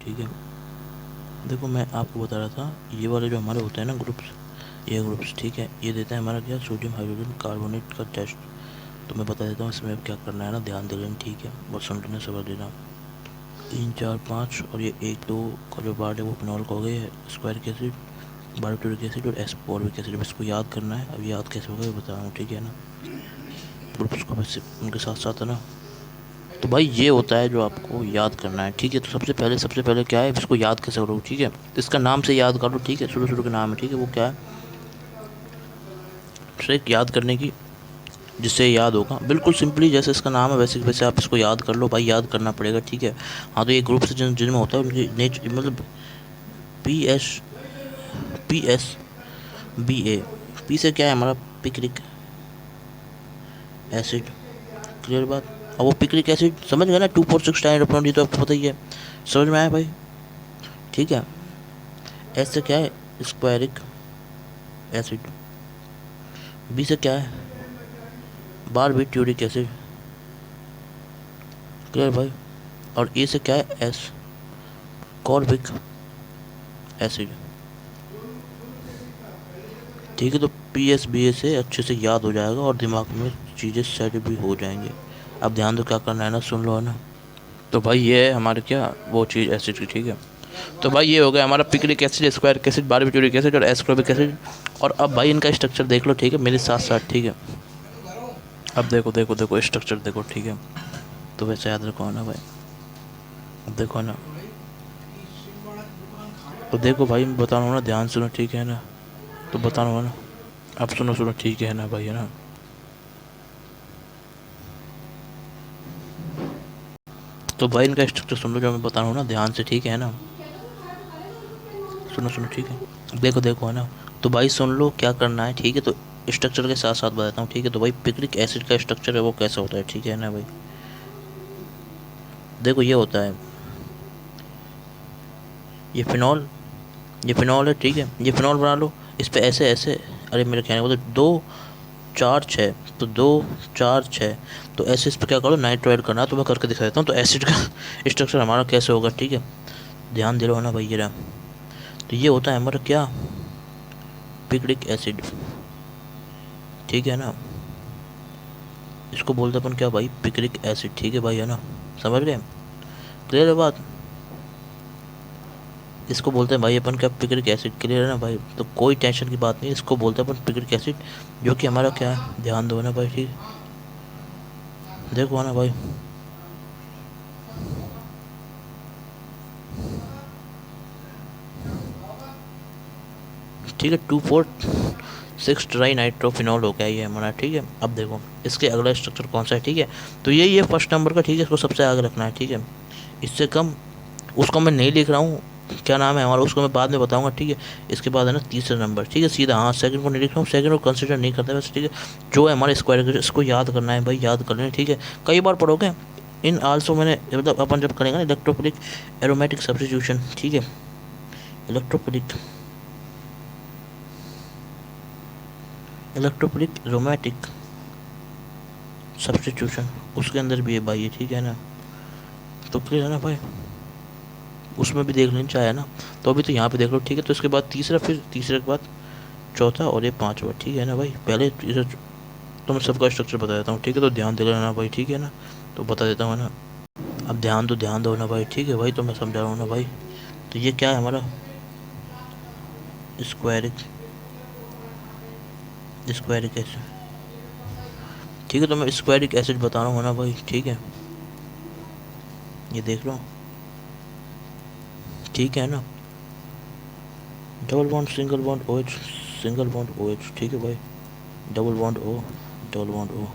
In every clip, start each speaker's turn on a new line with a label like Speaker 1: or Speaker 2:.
Speaker 1: ठीक है। देखो मैं आपको बता रहा था, ये वाले जो हमारे होते हैं ना ग्रुप्स, ये ग्रुप्स ठीक है, ये देता है हमारा क्या, सोडियम हाइड्रोजन कार्बोनेट का टेस्ट। तो मैं बता देता हूँ इसमें अब क्या करना है ना, ध्यान दे लेना ठीक है, बहुत सुन लेना, सबर देना। 3 4 5 और ये 1 2 का जो पार्ट है वो फिनॉल का हो गया है, स्क्वायरिक एसिड, बायोटोरिक एसिड और एस्फॉर्बिक एसिड। इसको याद करना है, अब याद कैसे होगा ये बता रहा हूँ ठीक है ना। ग्रुप्स को बस उनके साथ साथ है ना। तो भाई ये होता है जो आपको याद करना है ठीक है। तो सबसे पहले क्या है, इसको याद कैसे करो ठीक है। तो इसका नाम से याद कर लो ठीक है, शुरू शुरू के नाम है ठीक है, वो क्या है, ट्रिक याद करने की, जिससे याद होगा बिल्कुल सिंपली, जैसे इसका नाम है वैसे वैसे आप इसको याद कर लो भाई, याद करना पड़ेगा ठीक है। हाँ तो ये ग्रुप से जिनमें होता है उनकी मतलब PS PSBA। पी से क्या है हमारा, पिक्रिक एसिड, क्लियर बात। अब वो पिक्रिक एसिड समझ गए ना, 2 4 6 टाइम ये तो आपको पता ही है, समझ में आया भाई ठीक है। एस से क्या है, स्क्वायरिक एसिड। बी से क्या है, बारबिट्यूरिक एसिड, क्लियर भाई। और ए से क्या है, एस कॉर्बिक एसिड, ठीक है। तो PSBA से अच्छे से याद हो जाएगा और दिमाग में चीज़ें सेट भी हो जाएंगी। अब ध्यान दो क्या करना है ना, सुन लो है ना। तो भाई ये है हमारे क्या, वो चीज़ एसिड की ठीक है। तो भाई ये हो गया हमारा picric acid, squaric acid, barbituric acid और एस्कॉर्बिक एसिड। और अब भाई इनका स्ट्रक्चर देख लो ठीक है, मेरे साथ साथ ठीक है। अब देखो देखो देखो स्ट्रक्चर देखो ठीक है। तो वैसे याद रखो ना भाई, अब देखो ना, तो देखो भाई मैं बता रहा हूँ ना, ध्यान सुनो ठीक है ना। तो बता रहा हूँ ना, अब सुनो सुनो ठीक है ना भाई है ना। तो भाई इनका स्ट्रक्चर सुन लो जो मैं बता रहा हूँ ना, ध्यान से ठीक है ना, सुनो सुनो ठीक है, देखो देखो है ना। तो भाई सुन लो क्या करना है ठीक है। तो स्ट्रक्चर के साथ साथ बताता हूँ ठीक है। तो भाई पिक्रिक एसिड का स्ट्रक्चर है वो कैसा होता है ठीक है ना भाई। देखो ये होता है, ये फिनॉल, ये फिनॉल है ठीक है, ये फिनॉल बना लो। इस पे ऐसे ऐसे, अरे मेरे कहने को तो 2 4 6, तो 2 4 6, तो ऐसे इस पे क्या करो, नाइट्रो ऐड करना है, तो मैं करके दिखा देता हूँ। तो एसिड का स्ट्रक्चर हमारा कैसे होगा ठीक है, ध्यान दे रहे हो ना भाई ये रहा। तो ये होता है हमारा क्या, पिक्रिक एसिड, ठीक है ना। इसको बोलते अपन क्या भाई, पिक्रिक एसिड, ठीक है भाई है ना, समझ गए, क्लियर है बात। इसको बोलते हैं भाई अपन क्या, पिक्रिक एसिड, क्लियर है ना भाई। तो कोई टेंशन की बात नहीं, इसको बोलते हैं अपन पिक्रिक एसिड, जो कि हमारा क्या है, ध्यान दो ना भाई ठीक, देखो ना भाई। ठीक है, 2 4 6 ट्राई नाइट्रोफिनॉल हो गया ये हमारा ठीक है। अब देखो इसके अगला स्ट्रक्चर कौन सा है ठीक है। तो ये फर्स्ट नंबर का ठीक है, इसको सबसे आगे रखना है ठीक है। इससे कम उसको मैं नहीं लिख रहा हूँ, क्या नाम है हमारा, उसको मैं बाद में बताऊंगा ठीक है। इसके बाद है ना तीसरा नंबर ठीक है, सीधा, हाँ सेकंड को नहीं लिख रहा हूँ, सेकंड को कंसिडर नहीं करता वैसे ठीक है। जो है हमारे स्क्वायर, इसको याद करना है भाई, याद कर लेना ठीक है, कई बार पढ़ोगे इन आल्सो। मैंने मतलब अपन जब करेंगे ना इलेक्ट्रोफिलिक एरोमेटिक सब्स्टिट्यूशन ठीक है, इलेक्ट्रोफिलिक इलेक्ट्रोफिलिक एरोमेटिक सब्स्टिट्यूशन, उसके अंदर भी है भाई ये ठीक है ना। तो क्लियर है ना भाई, उसमें भी देख लेना चाहे ना। तो अभी तो यहाँ पे देख लो ठीक है। तो इसके बाद तीसरा, फिर तीसरे के बाद चौथा और ये पांचवा ठीक है ना भाई। पहले तो मैं सबका स्ट्रक्चर बता देता हूँ ठीक है, तो ध्यान दे लेना भाई ठीक है ना। तो बता देता हूँ ना, अब ध्यान दो ना भाई ठीक है भाई, तो मैं समझा रहा हूँ ना भाई। तो ये क्या है हमारा, स्क्वायरिक स्क्वायरिक एसिड, ठीक है। तो मैं स्क्वायरिक एसिड बता रहा हूँ ना भाई ठीक है, ये देख लो ठीक है ना। Double bond single bond OH, single bond OH ठीक है भाई, double bond O, double bond O।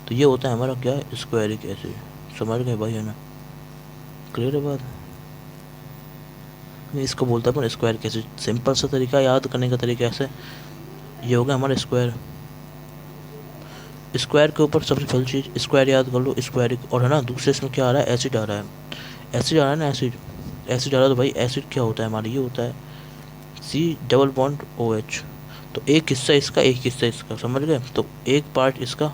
Speaker 1: तो ये होता है हमारा क्या, स्क्वायरिक एसिड, समझ गए भाई है ना, क्लियर है बात। नहीं इसको बोलता है अपन स्क्वायरिक एसिड, सिंपल सा तरीका याद करने का तरीका ऐसे, ये होगा हमारा स्क्वायर। स्क्वायर के ऊपर सबसे पहली चीज़ स्क्वायर याद कर लो, स्क्वायरिक। और है ना दूसरे इसमें क्या आ रहा है, एसिड आ रहा है, एसिड आ रहा है ना, एसिड एसिड आ रहा है। तो भाई एसिड क्या होता है हमारा, ये होता है C डबल बॉन्ड OH। तो एक हिस्सा इसका, एक हिस्सा इसका, समझ गए। तो एक पार्ट इसका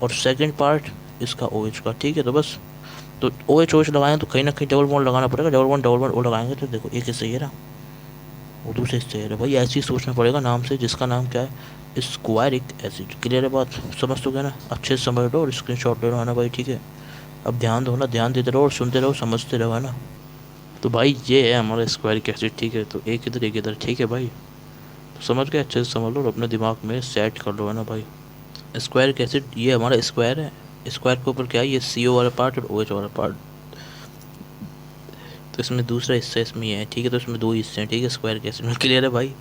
Speaker 1: और सेकंड पार्ट इसका OH का, ठीक है। तो बस तो OH लगाएंगे तो कहीं ना कहीं डबल बॉन्ड लगाना पड़ेगा, डबल बॉन्ड O लगाएंगे तो देखो एक हिस्सा ये रहा और दूसरे हिस्से ये रहा। भाई ऐसे ही सोचना पड़ेगा नाम से, जिसका नाम क्या है, स्क्वायरिक एसिड। क्लियर है बात, समझ तो गया ना, अच्छे से समझ लो और स्क्रीन शॉट ले लो है ना भाई, ठीक है। अब ध्यान दो ना, ध्यान देते रहो और सुनते रहो, समझते रहो है ना। तो भाई ये है हमारा स्क्वायरिक एसिड, ठीक है। तो एक इधर, ठीक है भाई। तो समझ गए, अच्छे से समझ लो और अपने दिमाग में सेट कर लो है ना भाई। स्क्वायरिक एसिड ये हमारा स्क्वायर है, स्क्वायर के ऊपर क्या है, ये CO वाला पार्ट और OH वाला पार्ट। तो इसमें दूसरा हिस्सा इसमें ये है, ठीक है। तो इसमें दो हिस्से हैं, ठीक है, स्क्वायर के एसिड में। क्लियर है भाई।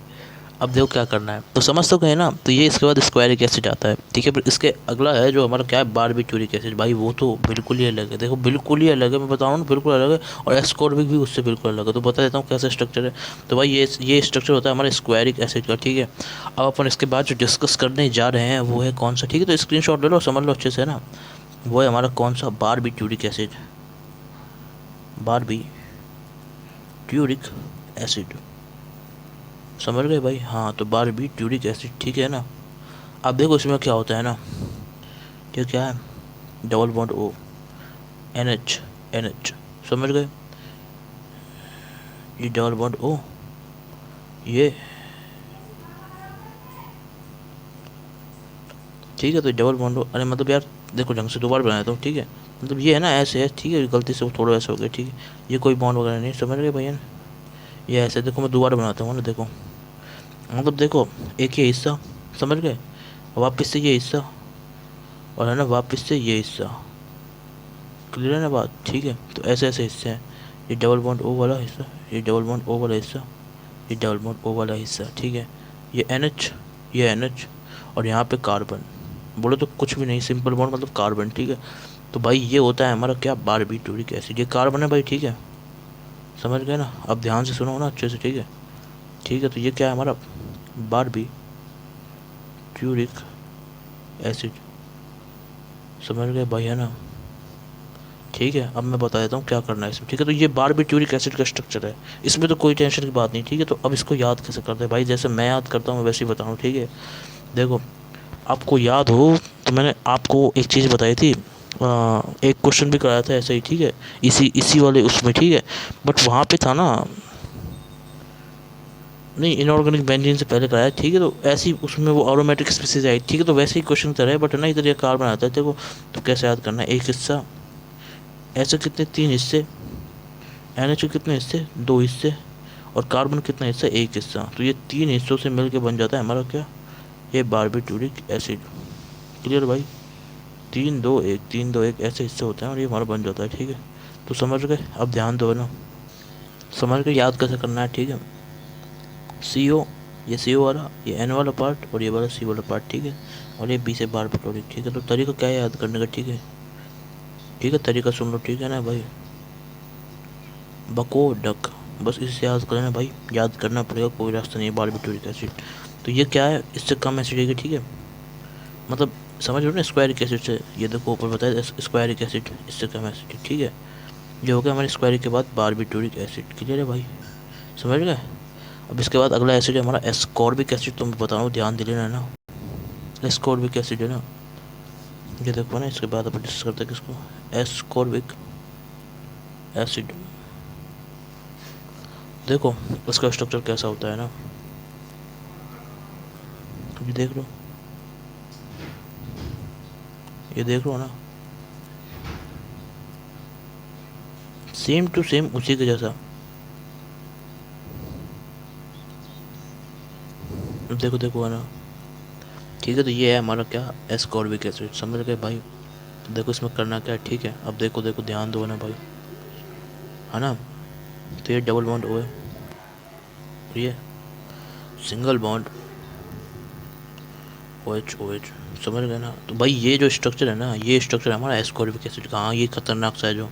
Speaker 1: अब देखो क्या करना है, तो समझ तो गए ना। तो ये इसके बाद स्क्वायरिक एसिड आता है, ठीक है। फिर इसके अगला है जो हमारा क्या है, बारबीट्यूरिक एसिड। भाई वो तो बिल्कुल ही अलग है, देखो बिल्कुल ही अलग है, मैं बता रहा हूँ बिल्कुल अलग है। और एस्कॉर्बिक भी उससे बिल्कुल अलग है। तो बता देता हूँ कैसा स्ट्रक्चर है। तो भाई ये स्ट्रक्चर होता है हमारे स्क्वायरिक एसिड का, ठीक है। अब अपन इसके बाद जो डिस्कस करने जा रहे हैं वो है कौन सा, ठीक है। तो स्क्रीन शॉट ले लो, समझ लो अच्छे से ना। वो है हमारा कौन सा, बारबीट्यूरिक एसिड, बारबीट्यूरिक एसिड। समझ गए भाई, हाँ। तो बारबीट्यूरिक एसिड, ठीक है ना। अब देखो इसमें क्या होता है ना, ये क्या है, डबल बॉन्ड O, NH, समझ गए। ये डबल बॉन्ड O, ये ठीक है। तो डबल बॉन्ड O, अरे मतलब यार देखो ढंग से दोबारा बनाया था, ठीक है। मतलब ये है ना ऐसे है, ठीक है, गलती से थोड़ा ऐसा हो गया, ठीक है। ये कोई बॉन्ड वगैरह नहीं, समझ गए भैया। ये ऐसे देखो, मैं दोबारा बनाता हूँ ना, देखो मतलब देखो, एक ये हिस्सा, समझ गए, वापस से ये हिस्सा, और है ना वापस से ये हिस्सा। क्लियर है ना बात, ठीक है। तो ऐसे ऐसे हिस्से हैं, ये डबल बॉन्ड O वाला हिस्सा, ये डबल बॉन्ड O वाला हिस्सा, ये डबल बॉन्ड O वाला हिस्सा, ठीक है। ये NH, ये NH, और यहाँ पे कार्बन। बोले तो कुछ भी नहीं, सिंपल बॉन्ड मतलब कार्बन, ठीक है। तो भाई ये होता है हमारा क्या, बारबीट्यूरिक एसिड। ये कार्बन है भाई, ठीक है, समझ गए ना। अब ध्यान से सुनो ना अच्छे से, ठीक है, ठीक है। तो ये क्या है हमारा, बारबीट्यूरिक एसिड, समझ गए भाई है ना, ठीक है। अब मैं बता देता हूँ क्या करना है इसमें, ठीक है। तो ये बारबीट्यूरिक एसिड का स्ट्रक्चर है, इसमें तो कोई टेंशन की बात नहीं, ठीक है। तो अब इसको याद कैसे करते हैं भाई, जैसे मैं याद करता हूँ वैसे ही बताऊँ, ठीक है। देखो आपको याद हो तो मैंने आपको एक चीज़ बताई थी, एक क्वेश्चन भी कराया था ऐसे ही, ठीक है, इसी वाले उसमें, ठीक है। बट वहाँ पे था ना, नहीं इनऑर्गेनिक बेंजीन से पहले कराया, ठीक है। तो ऐसे ही उसमें वो एरोमेटिक स्पीसीज आई, ठीक है। तो वैसे ही क्वेश्चन तरह है, बट ना इधर ये कार्बन आता है, देखो। तो कैसे याद करना है, एक हिस्सा, ऐसे कितने, 3 हिस्से, NH के कितने हिस्से, 2 हिस्से, और कार्बन कितना हिस्सा, एक हिस्सा। तो ये 3 हिस्सों से मिलके बन जाता है हमारा क्या, ये बारबीट्यूरिक एसिड। क्लियर भाई, 3 2 1, 3 2 1 ऐसे हिस्से होते हैं और ये हमारा बन जाता है, ठीक है। तो समझ गए, अब ध्यान दो ना, समझ के याद कैसे करना है, ठीक है। CO, ये CO वाला, ये N वाला पार्ट, और ये वाला C वाला पार्ट, ठीक है। और ये B से बारबीट्यूरिक, ठीक है। तो तरीका क्या है याद करने का, ठीक है, ठीक है। तरीका सुन लो, ठीक है ना भाई, बको डक, बस इससे याद करना भाई, याद करना पड़ेगा, कोई रास्ता नहीं है। बारबीट्यूरिक एसिड, तो ये क्या है, इससे कम एसिड, ठीक है। मतलब समझ लो ना, स्क्वायरिक एसिड से, ये देखो ऊपर बताया स्क्वायरिक एसिड, इससे कम एसिड, ठीक है। ये हो गया हमारे स्क्वायरिक के बाद बारबीट्यूरिक एसिड। क्लियर है भाई, समझ गए। अब इसके बाद अगला एसिड है हमारा एस्कॉर्बिक एसिड। तो मैं बता रहा हूँ, ध्यान दे लेना ना, एस्कॉर्बिक एसिड है ना, ये देखो ना। इसके बाद अपन डिस्कस करते हैं किसको, एस्कॉर्बिक एसिड। देखो इसका स्ट्रक्चर कैसा होता है ना, ये देख लो, ये देख लो ना, सेम टू सेम उसी के जैसा। देखो देखो है ना, ठीक है। तो ये है हमारा क्या, एस्कॉर्बिक एसिड, समझ गए भाई। तो देखो इसमें करना क्या है, ठीक है। अब देखो देखो ध्यान दो ना भाई, है ना। तो ये डबल बॉन्ड O है, ये सिंगल बॉन्ड OH, समझ गए ना। तो भाई ये जो स्ट्रक्चर है ना, ये स्ट्रक्चर हमारा एस्कॉर्बिक एसिड का। हाँ ये खतरनाक सा है, जो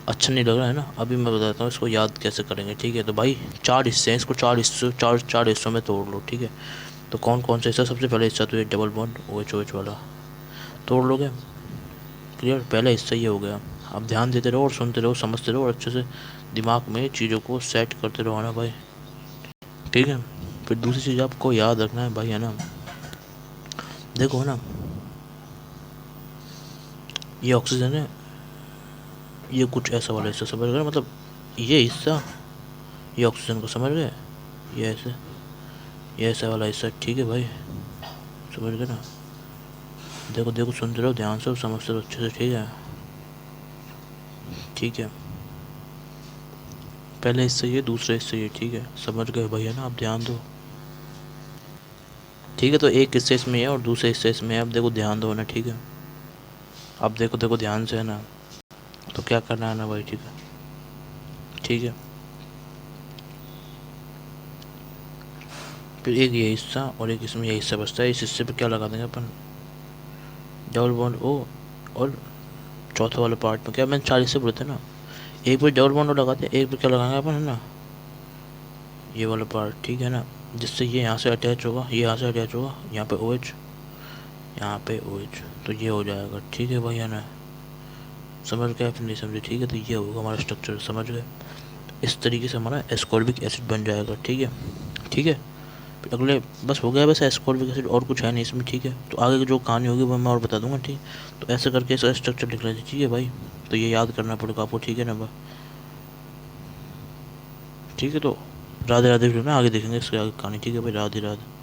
Speaker 1: अच्छा नहीं लग रहा है ना। अभी मैं बताता हूँ इसको याद कैसे करेंगे, ठीक है। तो भाई 4 हिस्से हैं, इसको चार हिस्सों में तोड़ लो, ठीक है। तो कौन कौन सा हिस्सा, सबसे पहले हिस्सा तो ये डबल बॉन्ड OH वाला तोड़ लोगे। क्लियर, पहला हिस्सा ये हो गया। अब ध्यान देते रहो और सुनते रहो, समझते रहो और अच्छे से दिमाग में चीज़ों को सेट करते रहो ना भाई, ठीक है। फिर दूसरी चीज़ आपको याद रखना है भाई, है ना। देखो ना, ये ऑक्सीजन है, ये कुछ ऐसा वाला हिस्सा समझ गए, मतलब ये हिस्सा, ये ऑक्सीजन को समझ गए, ये ऐसे, ये ऐसा वाला हिस्सा, ठीक है भाई, समझ गए ना। देखो देखो, सुनते रहो ध्यान से, समझते रहो अच्छे से, ठीक है, ठीक है। पहले हिस्सा ये, दूसरा हिस्सा ये, ठीक है, समझ गए भैया ना, आप ध्यान दो, ठीक है। तो एक हिस्से इसमें है और दूसरे हिस्से इसमें है, अब देखो ध्यान दो ना, ठीक है। अब देखो देखो ध्यान से है ना, तो क्या करना है ना भाई, ठीक है, ठीक है। फिर एक ये हिस्सा और एक इसमें ये हिस्सा बचता है, इस हिस्से पे क्या लगा देंगे अपन, डबल बॉन्ड ओ, और चौथा वाला पार्ट में क्या, मैंने 40 से बोले थे ना, एक पे डबल बॉन्ड लगाते हैं, एक पे क्या लगाएंगे अपन, है ना, ये वाला पार्ट, ठीक है ना, जिससे ये यहाँ से अटैच होगा, ये यहाँ से अटैच होगा, यहाँ पे ओ एच, यहाँ पे ओ एच, तो ये हो जाएगा, ठीक है भाई, है ना, समझ गए फिर नहीं समझे, ठीक है। तो ये होगा हमारा स्ट्रक्चर, समझ गए, इस तरीके से हमारा एस्कॉर्बिक एसिड बन जाएगा, ठीक है, ठीक है। फिर अगले, बस हो गया वैसे एस्कॉर्बिक एसिड, और कुछ है नहीं इसमें, ठीक है। तो आगे की जो कहानी होगी वो मैं और बता दूंगा, ठीक। तो ऐसे करके इसका स्ट्रक्चर लिख लेते, ठीक है भाई। तो ये याद करना पड़ेगा आपको, ठीक है ना भाई, ठीक है। तो राधे राधे, फिर ना आगे देखेंगे इसके आगे कहानी, ठीक है भाई, राधे राधे।